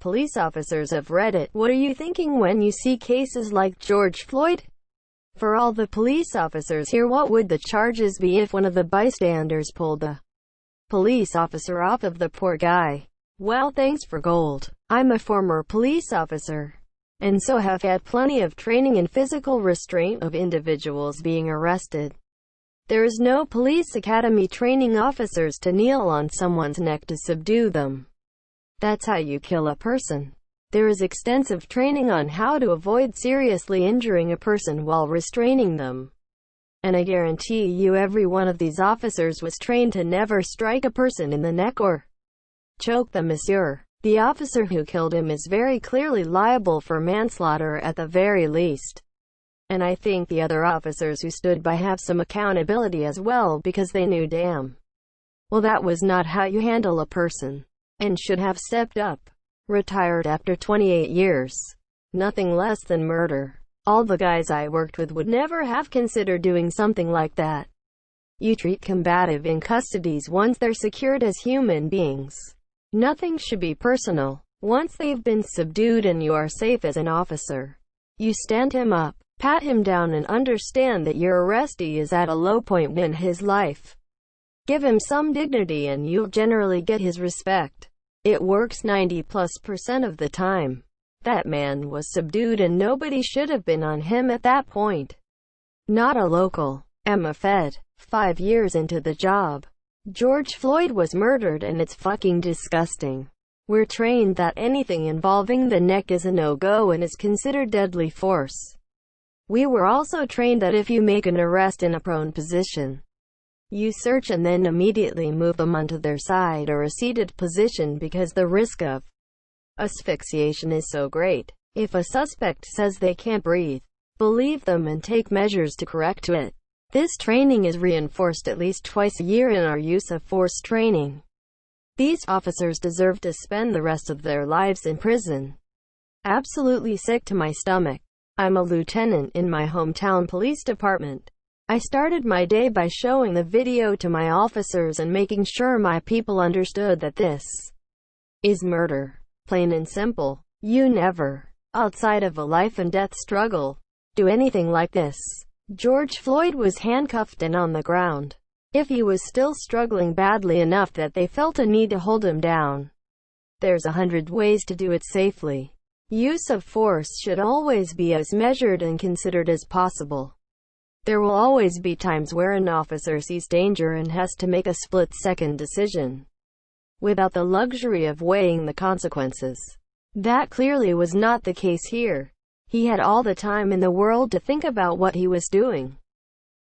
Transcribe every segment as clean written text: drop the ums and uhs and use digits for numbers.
police officers have read it. What are you thinking when you see cases like George Floyd? For all the police officers here, what would the charges be if one of the bystanders pulled the police officer off of the poor guy? Well, thanks for gold. I'm a former police officer, and so have had plenty of training in physical restraint of individuals being arrested. There is no police academy training officers to kneel on someone's neck to subdue them. That's how you kill a person. There is extensive training on how to avoid seriously injuring a person while restraining them. And I guarantee you every one of these officers was trained to never strike a person in the neck or choke them, monsieur. The officer who killed him is very clearly liable for manslaughter at the very least. And I think the other officers who stood by have some accountability as well, because they knew damn well that was not how you handle a person, and should have stepped up. Retired after 28 years. Nothing less than murder. All the guys I worked with would never have considered doing something like that. You treat combative in custodies once they're secured as human beings. Nothing should be personal. Once they've been subdued and you are safe as an officer, you stand him up, pat him down, and understand that your arrestee is at a low point in his life. Give him some dignity and you'll generally get his respect. It works 90+% of the time. That man was subdued and nobody should have been on him at that point. Not a local. I'm a Fed. 5 years into the job. George Floyd was murdered and it's fucking disgusting. We're trained that anything involving the neck is a no-go and is considered deadly force. We were also trained that if you make an arrest in a prone position, you search and then immediately move them onto their side or a seated position because the risk of asphyxiation is so great. If a suspect says they can't breathe, believe them and take measures to correct it. This training is reinforced at least twice a year in our use of force training. These officers deserve to spend the rest of their lives in prison. Absolutely sick to my stomach. I'm a lieutenant in my hometown police department. I started my day by showing the video to my officers and making sure my people understood that this is murder. Plain and simple. You never, outside of a life and death struggle, do anything like this. George Floyd was handcuffed and on the ground. If he was still struggling badly enough that they felt a need to hold him down, there's 100 ways to do it safely. Use of force should always be as measured and considered as possible. There will always be times where an officer sees danger and has to make a split-second decision, without the luxury of weighing the consequences. That clearly was not the case here. He had all the time in the world to think about what he was doing.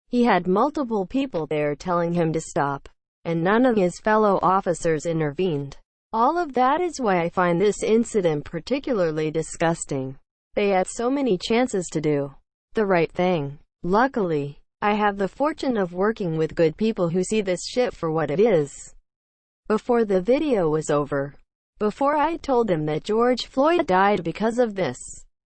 He had multiple people there telling him to stop, and none of his fellow officers intervened. All of that is why I find this incident particularly disgusting. They had so many chances to do the right thing. Luckily, I have the fortune of working with good people who see this shit for what it is. Before the video was over, before I told them that George Floyd died because of this,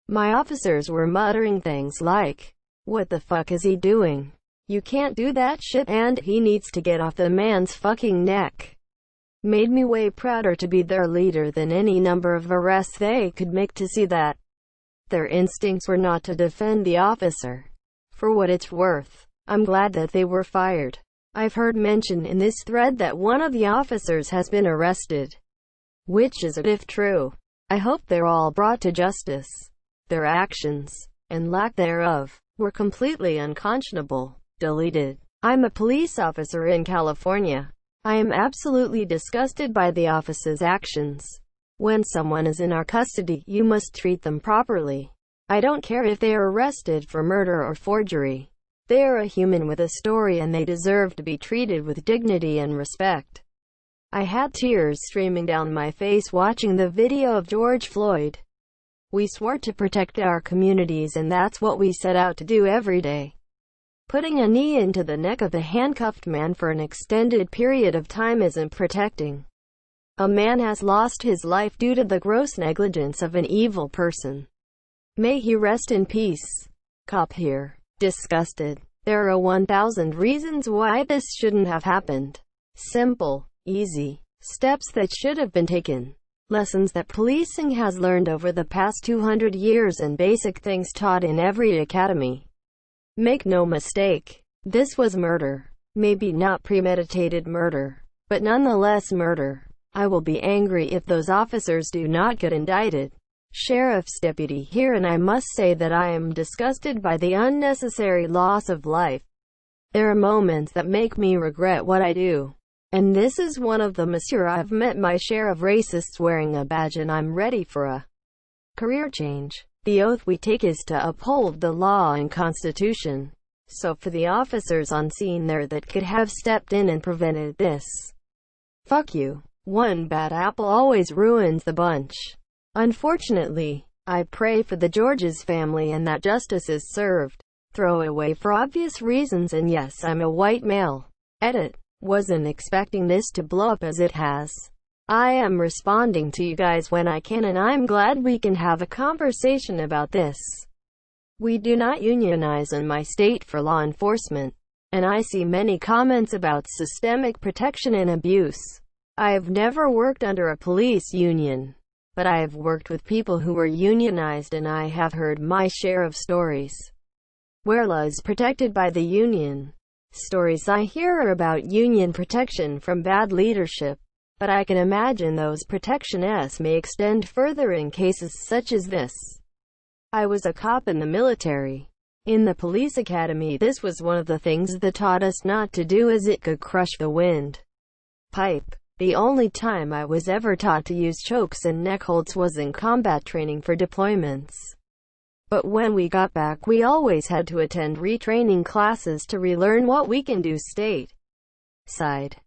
my officers were muttering things like, "What the fuck is he doing? You can't do that shit, and he needs to get off the man's fucking neck." Made me way prouder to be their leader than any number of arrests they could make to see that their instincts were not to defend the officer. For what it's worth, I'm glad that they were fired. I've heard mention in this thread that one of the officers has been arrested. Which is it if true? I hope they're all brought to justice. Their actions, and lack thereof, were completely unconscionable. Deleted. I'm a police officer in California. I am absolutely disgusted by the office's actions. When someone is in our custody, you must treat them properly. I don't care if they are arrested for murder or forgery. They are a human with a story and they deserve to be treated with dignity and respect. I had tears streaming down my face watching the video of George Floyd. We swore to protect our communities, and that's what we set out to do every day. Putting a knee into the neck of a handcuffed man for an extended period of time isn't protecting. A man has lost his life due to the gross negligence of an evil person. May he rest in peace. Cop here. Disgusted. There are 1,000 reasons why this shouldn't have happened. Simple, easy steps that should have been taken. Lessons that policing has learned over the past 200 years and basic things taught in every academy. Make no mistake, this was murder. Maybe not premeditated murder, but nonetheless murder. I will be angry if those officers do not get indicted. Sheriff's deputy here, and I must say that I am disgusted by the unnecessary loss of life. There are moments that make me regret what I do. And this is one of them, monsieur. I've met my share of racists wearing a badge, and I'm ready for a career change. The oath we take is to uphold the law and Constitution. So for the officers on scene there that could have stepped in and prevented this, fuck you. One bad apple always ruins the bunch. Unfortunately, I pray for the Georges family and that justice is served. Throw away for obvious reasons, and yes, I'm a white male. Edit. Wasn't expecting this to blow up as it has. I am responding to you guys when I can, and I'm glad we can have a conversation about this. We do not unionize in my state for law enforcement, and I see many comments about systemic protection and abuse. I have never worked under a police union, but I have worked with people who were unionized, and I have heard my share of stories where law is protected by the union. Stories I hear are about union protection from bad leadership, but I can imagine those protections may extend further in cases such as this. I was a cop in the military. In the police academy, this was one of the things that taught us not to do, as it could crush the wind pipe. The only time I was ever taught to use chokes and neck holds was in combat training for deployments. But when we got back, we always had to attend retraining classes to relearn what we can do stateside.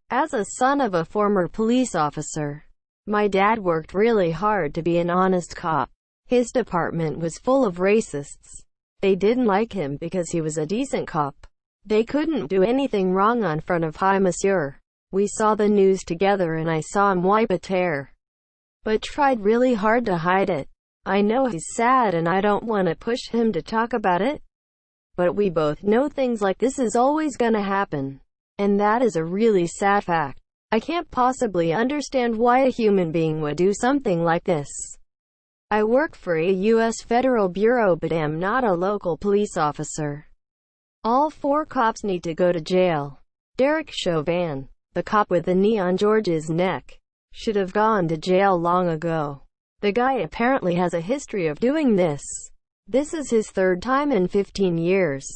As a son of a former police officer, my dad worked really hard to be an honest cop. His department was full of racists. They didn't like him because he was a decent cop. They couldn't do anything wrong on front of hi monsieur. We saw the news together and I saw him wipe a tear, but tried really hard to hide it. I know he's sad and I don't want to push him to talk about it, but we both know things like this is always gonna happen. And that is a really sad fact. I can't possibly understand why a human being would do something like this. I work for a U.S. federal bureau but am not a local police officer. All 4 cops need to go to jail. Derek Chauvin, the cop with the knee on George's neck, should have gone to jail long ago. The guy apparently has a history of doing this. This is his 3rd time in 15 years.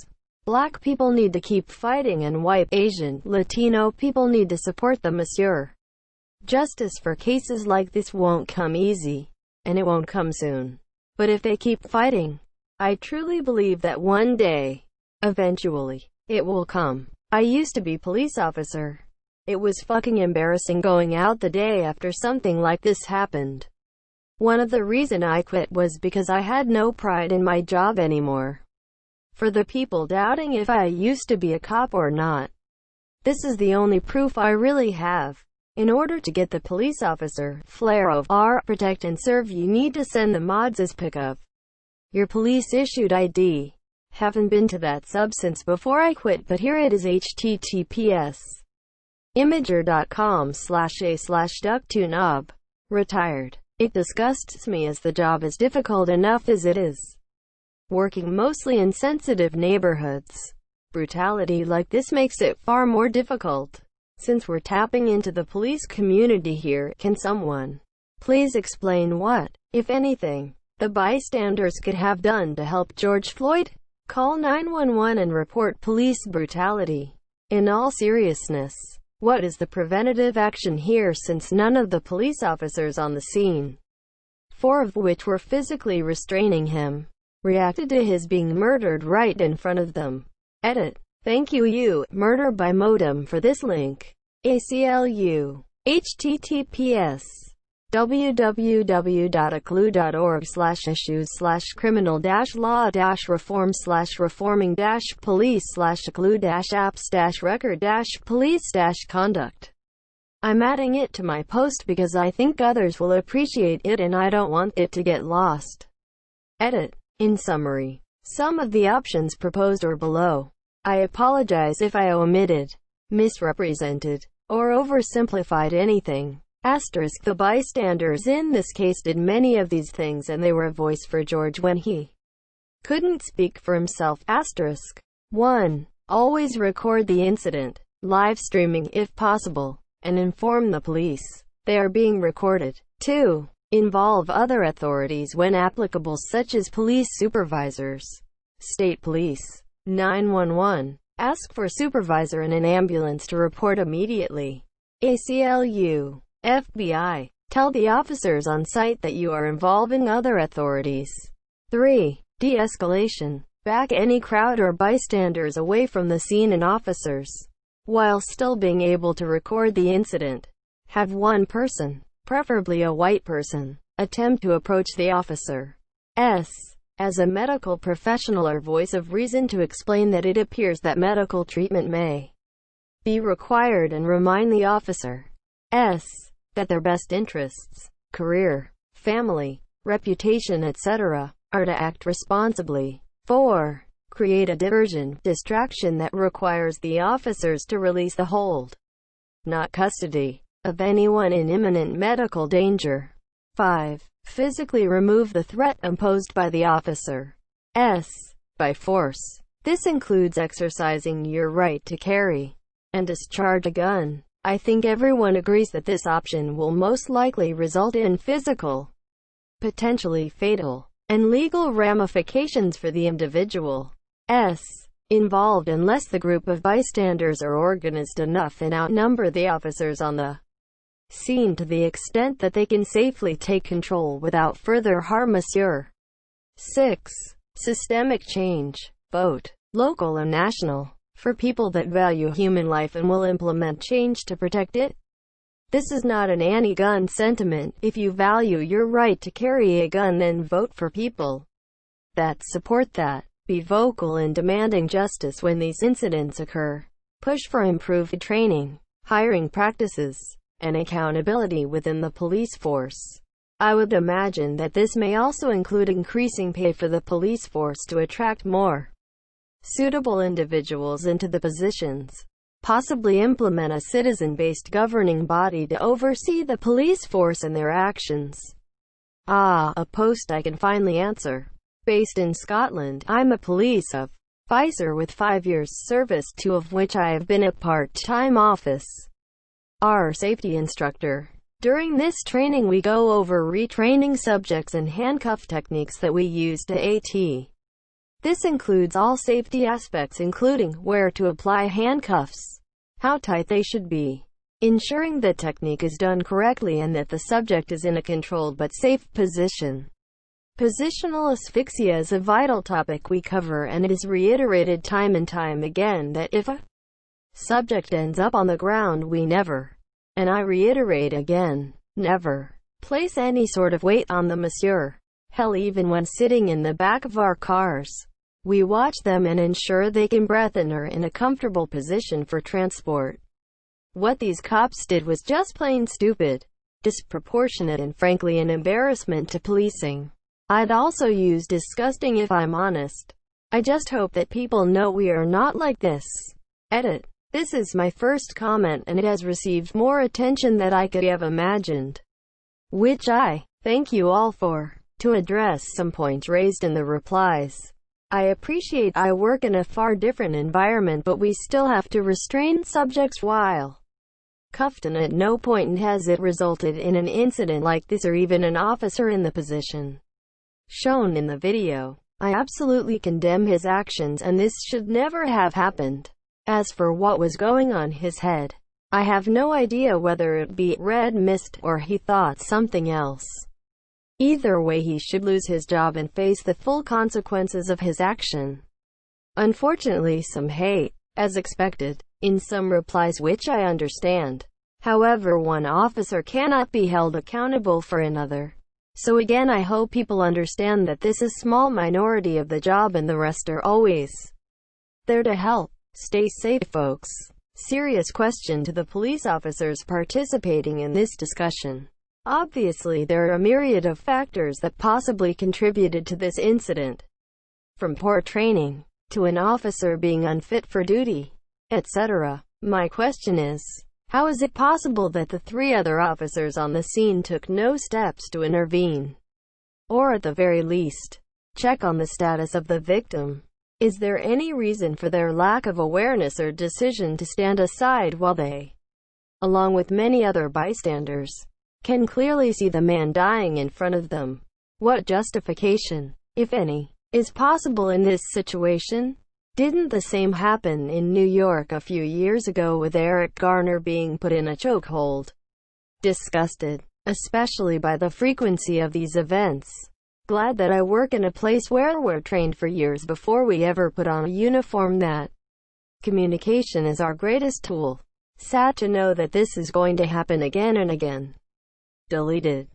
Black people need to keep fighting, and white, Asian, Latino people need to support them, monsieur. Justice for cases like this won't come easy, and it won't come soon. But if they keep fighting, I truly believe that one day, eventually, it will come. I used to be police officer. It was fucking embarrassing going out the day after something like this happened. One of the reasons I quit was because I had no pride in my job anymore. For the people doubting if I used to be a cop or not, this is the only proof I really have. In order to get the police officer flair of R, protect and serve, you need to send the mods as pick of your police issued ID. Haven't been to that sub since before I quit, but here it is: https imager.com/a/ducktoonob. Retired. It disgusts me as the job is difficult enough as it is. Working mostly in sensitive neighborhoods, brutality like this makes it far more difficult. Since we're tapping into the police community here, can someone please explain what, if anything, the bystanders could have done to help George Floyd? Call 911 and report police brutality. In all seriousness, what is the preventative action here, since none of the police officers on the scene, 4 of which were physically restraining him, reacted to his being murdered right in front of them? Edit. Thank you, Murder by Modem, for this link. ACLU. https www.aclu.org/issues/criminal-law-reform/reforming-police/record-police-conduct. I'm adding it to my post because I think others will appreciate it and I don't want it to get lost. Edit. In summary, some of the options proposed are below. I apologize if I omitted, misrepresented, or oversimplified anything. Asterisk. The bystanders in this case did many of these things and they were a voice for George when he couldn't speak for himself. Asterisk. 1. Always record the incident, live streaming if possible, and inform the police they are being recorded. 2. Involve other authorities when applicable such as police supervisors, state police, 911. Ask for supervisor and an ambulance to report immediately. ACLU, FBI. Tell the officers on site that you are involving other authorities. 3. De-escalation. Back any crowd or bystanders away from the scene and officers, while still being able to record the incident. Have one person, preferably a white person, attempt to approach the officer as a medical professional or voice of reason to explain that it appears that medical treatment may be required and remind the officer that their best interests, career, family, reputation, etc., are to act responsibly. 4. Create a distraction that requires the officers to release the hold, not custody, of anyone in imminent medical danger. 5. Physically remove the threat imposed by the officer by force. This includes exercising your right to carry and discharge a gun. I think everyone agrees that this option will most likely result in physical, potentially fatal, and legal ramifications for the individual involved unless the group of bystanders are organized enough and outnumber the officers on the scene to the extent that they can safely take control without further harm. Monsieur. 6. Systemic change, both local and national, for people that value human life and will implement change to protect it. This is not an anti-gun sentiment. If you value your right to carry a gun, then vote for people that support that. Be vocal in demanding justice when these incidents occur. Push for improved training, hiring practices, and accountability within the police force. I would imagine that this may also include increasing pay for the police force to attract more suitable individuals into the positions. Possibly implement a citizen-based governing body to oversee the police force and their actions. A post I can finally answer. Based in Scotland, I'm a police officer with 5 years service, 2 of which I have been a part-time officer safety instructor. During this training we go over retraining subjects and handcuff techniques that we use to AT. This includes all safety aspects including where to apply handcuffs, how tight they should be, ensuring the technique is done correctly and that the subject is in a controlled but safe position. Positional asphyxia is a vital topic we cover, and it is reiterated time and time again that if a subject ends up on the ground, we never, and I reiterate again, never, place any sort of weight on them, monsieur. Hell, even when sitting in the back of our cars, we watch them and ensure they can breathe and are in a comfortable position for transport. What these cops did was just plain stupid, disproportionate, and frankly an embarrassment to policing. I'd also use disgusting if I'm honest. I just hope that people know we are not like this. Edit. This is my first comment and it has received more attention than I could have imagined, which I thank you all for. To address some points raised in the replies, I appreciate I work in a far different environment, but we still have to restrain subjects while cuffed, and at no point has it resulted in an incident like this or even an officer in the position shown in the video. I absolutely condemn his actions and this should never have happened. As for what was going on his head, I have no idea whether it be red mist or he thought something else. Either way, he should lose his job and face the full consequences of his action. Unfortunately, some hate, as expected, in some replies, which I understand. However, one officer cannot be held accountable for another. So again, I hope people understand that this is a small minority of the job and the rest are always there to help. Stay safe, folks. Serious question to the police officers participating in this discussion. Obviously, there are a myriad of factors that possibly contributed to this incident, from poor training, to an officer being unfit for duty, etc. My question is, How is it possible that the three other officers on the scene took no steps to intervene, or at the very least, check on the status of the victim? Is there any reason for their lack of awareness or decision to stand aside while they, along with many other bystanders, can clearly see the man dying in front of them? What justification, if any, is possible in this situation? Didn't the same happen in New York a few years ago with Eric Garner being put in a chokehold? Disgusted, especially by the frequency of these events. Glad that I work in a place where we're trained for years before we ever put on a uniform that communication is our greatest tool. Sad to know that this is going to happen again and again. Deleted.